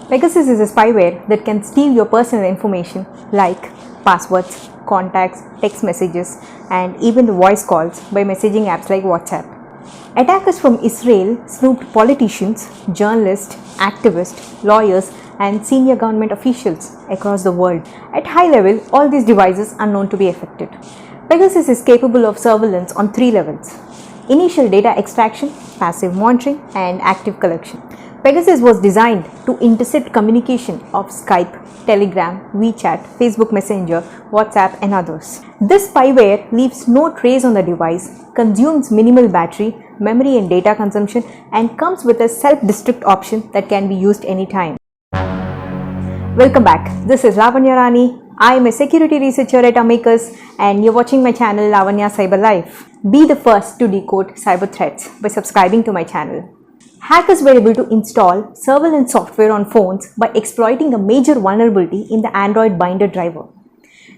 Pegasus is a spyware that can steal your personal information like passwords, contacts, text messages, and even the voice calls by messaging apps like WhatsApp. Attackers from Israel snooped politicians, journalists, activists, lawyers, and senior government officials across the world. At high level, all these devices are known to be affected. Pegasus is capable of surveillance on 3 levels: initial data extraction, passive monitoring, and active collection. Pegasus was designed to intercept communication of Skype, Telegram, WeChat, Facebook Messenger, WhatsApp, and others. This spyware leaves no trace on the device, consumes minimal battery, memory and data consumption, and comes with a self-destruct option that can be used anytime. Welcome back. This is Lavanya Rani. I am a security researcher at Amicus and you're watching my channel Lavanya Cyber Life. Be the first to decode cyber threats by subscribing to my channel. Hackers were able to install surveillance software on phones by exploiting a major vulnerability in the Android binder driver.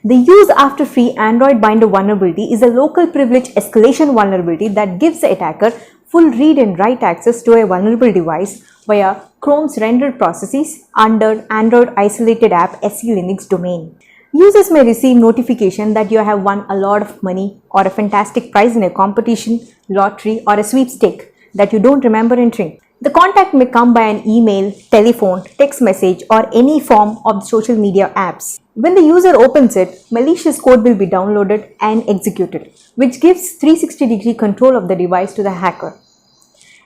The use after free Android binder vulnerability is a local privilege escalation vulnerability that gives the attacker full read and write access to a vulnerable device via Chrome's rendered processes under Android isolated app SE Linux domain. Users may receive notification that you have won a lot of money or a fantastic prize in a competition, lottery, or a sweepstake that you don't remember entering. The contact may come by an email, telephone, text message, or any form of social media apps. When the user opens it, malicious code will be downloaded and executed, which gives 360-degree control of the device to the hacker.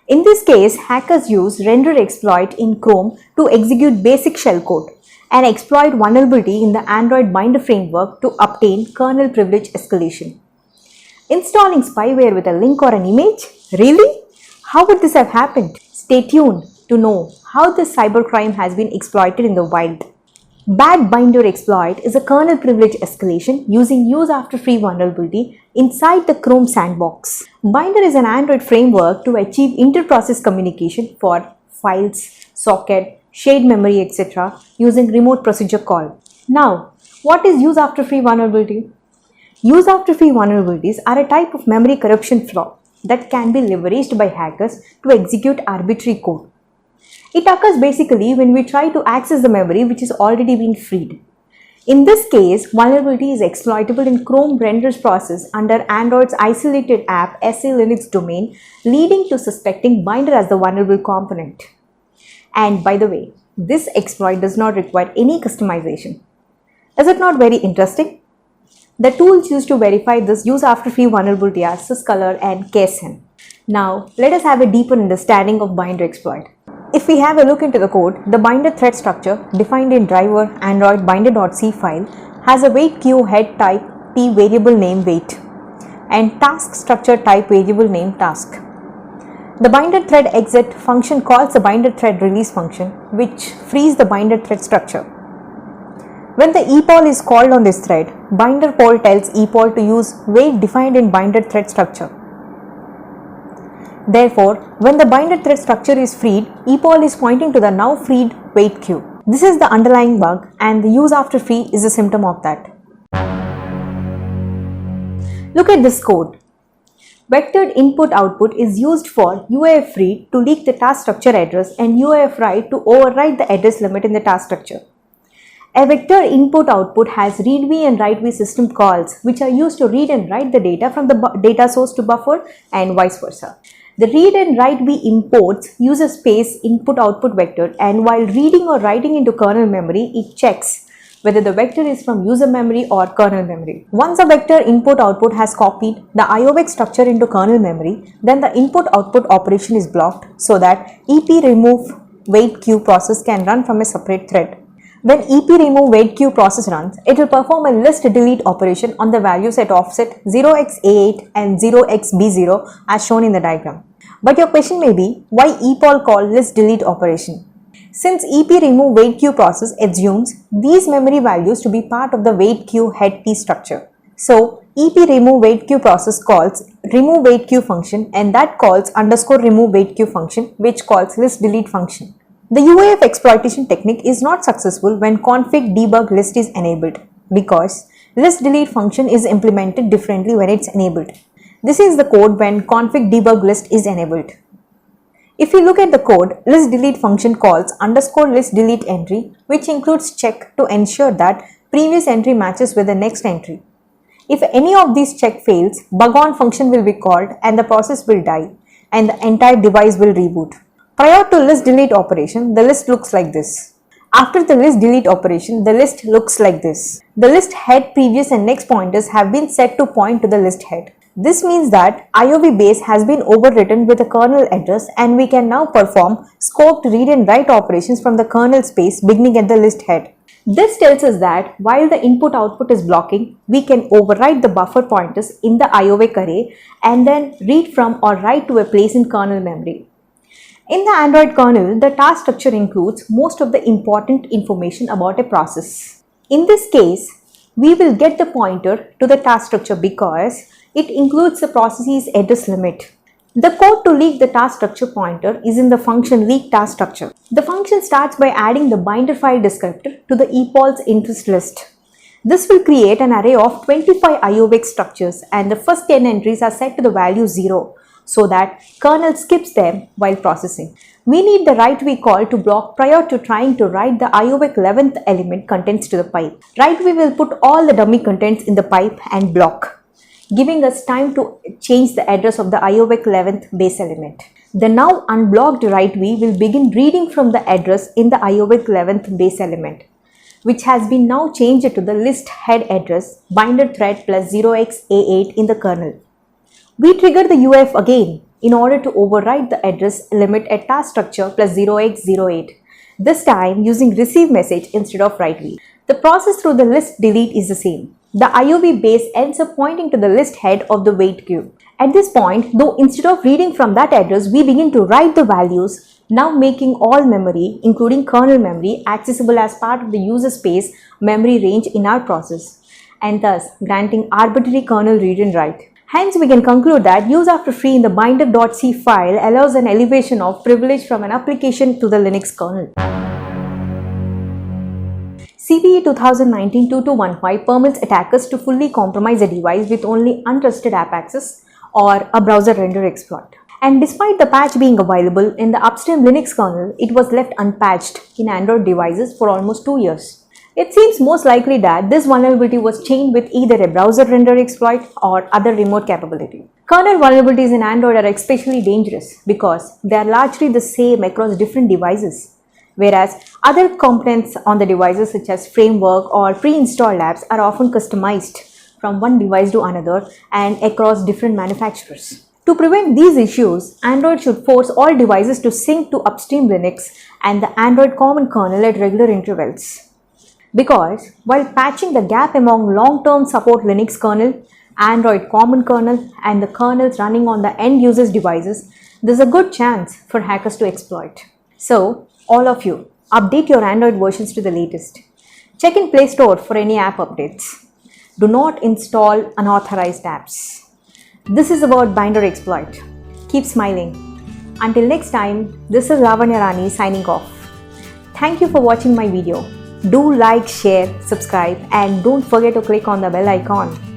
In this case, hackers use render exploit in Chrome to execute basic shellcode and exploit vulnerability in the Android binder framework to obtain kernel privilege escalation. Installing spyware with a link or an image? Really? How would this have happened? Stay tuned to know how this cybercrime has been exploited in the wild. Bad binder exploit is a kernel privilege escalation using use after free vulnerability inside the Chrome sandbox. Binder is an Android framework to achieve inter-process communication for files, socket, shared memory, etc. using remote procedure call. Now, what is use after free vulnerability? Use after free vulnerabilities are a type of memory corruption flaw that can be leveraged by hackers to execute arbitrary code. It occurs basically when we try to access the memory which has already been freed. In this case, vulnerability is exploitable in Chrome renders process under Android's isolated app SE Linux domain, leading to suspecting binder as the vulnerable component. And by the way, this exploit does not require any customization. Is it not very interesting? The tools used to verify this use after free vulnerability are syscolor and KSN. Now, let us have a deeper understanding of binder exploit. If we have a look into the code, the binder thread structure defined in driver Android binder.c file has a wait queue head type t variable name wait and task structure type variable name task. The binder thread exit function calls the binder thread release function, which frees the binder thread structure. When the epoll is called on this thread, binder poll tells epoll to use wait defined in binder thread structure. Therefore, when the binder thread structure is freed, epoll is pointing to the now freed wait queue. This is the underlying bug and the use after free is a symptom of that. Look at this code. Vectored input output is used for UAF read to leak the task structure address and UAF write to override the address limit in the task structure. A vector input output has readv and writev system calls which are used to read and write the data from the data source to buffer and vice versa. The read and writev imports use a space input output vector, and while reading or writing into kernel memory, it checks whether the vector is from user memory or kernel memory. Once a vector input output has copied the IOVEC structure into kernel memory, then the input output operation is blocked so that EP remove wait queue process can run from a separate thread. When EP remove wait queue process runs, it will perform a list delete operation on the values at offset 0xA8 and 0xB0 as shown in the diagram. But your question may be, why epoll call list delete operation? Since EP remove wait queue process assumes these memory values to be part of the wait queue head T structure. So EP remove wait queue process calls remove wait queue function, and that calls underscore remove wait queue function, which calls list delete function. The UAF exploitation technique is not successful when config debug list is enabled because list delete function is implemented differently when it's enabled. This is the code when config debug list is enabled. If you look at the code, list delete function calls underscore list delete entry, which includes check to ensure that previous entry matches with the next entry. If any of these check fails, bug on function will be called and the process will die and the entire device will reboot. Prior to list delete operation, the list looks like this. After the list delete operation, the list looks like this. The list head, previous and next pointers have been set to point to the list head. This means that IOV base has been overwritten with a kernel address and we can now perform scoped read and write operations from the kernel space beginning at the list head. This tells us that while the input-output is blocking, we can override the buffer pointers in the IOV array and then read from or write to a place in kernel memory. In the Android kernel, the task structure includes most of the important information about a process. In this case, we will get the pointer to the task structure because it includes the process's address limit. The code to leak the task structure pointer is in the function leak task structure. The function starts by adding the binder file descriptor to the epols interest list. This will create an array of 25 IOV structures and the first 10 entries are set to the value 0 so that kernel skips them while processing. We need the write v call to block prior to trying to write the IOV 11th element contents to the pipe. Write v will put all the dummy contents in the pipe and block, giving us time to change the address of the IOV 11th base element. The now unblocked write v will begin reading from the address in the IOV 11th base element, which has been now changed to the list head address binder thread plus 0xA8 in the kernel. We trigger the UAF again in order to override the address limit at task structure plus 0x08, this time using receive message instead of write v. The process through the list delete is the same. The IOV base ends up pointing to the list head of the wait queue. At this point, though, instead of reading from that address, we begin to write the values, now making all memory, including kernel memory, accessible as part of the user space memory range in our process, and thus granting arbitrary kernel read and write. Hence, we can conclude that use after free in the binder.c file allows an elevation of privilege from an application to the Linux kernel. CVE 2019-2215 permits attackers to fully compromise a device with only untrusted app access or a browser render exploit. And despite the patch being available in the upstream Linux kernel, it was left unpatched in Android devices for almost 2 years. It seems most likely that this vulnerability was chained with either a browser render exploit or other remote capability. Kernel vulnerabilities in Android are especially dangerous because they are largely the same across different devices, whereas other components on the devices such as framework or pre-installed apps are often customized from one device to another and across different manufacturers. To prevent these issues, Android should force all devices to sync to upstream Linux and the Android common kernel at regular intervals. Because while patching the gap among long-term support Linux kernel, Android common kernel and the kernels running on the end users devices, there's a good chance for hackers to exploit. So, all of you, update your Android versions to the latest. Check in Play Store for any app updates. Do not install unauthorized apps. This is about binder exploit. Keep smiling. Until next time, this is Lavanya Rani signing off. Thank you for watching my video. Do like, share, subscribe, and don't forget to click on the bell icon.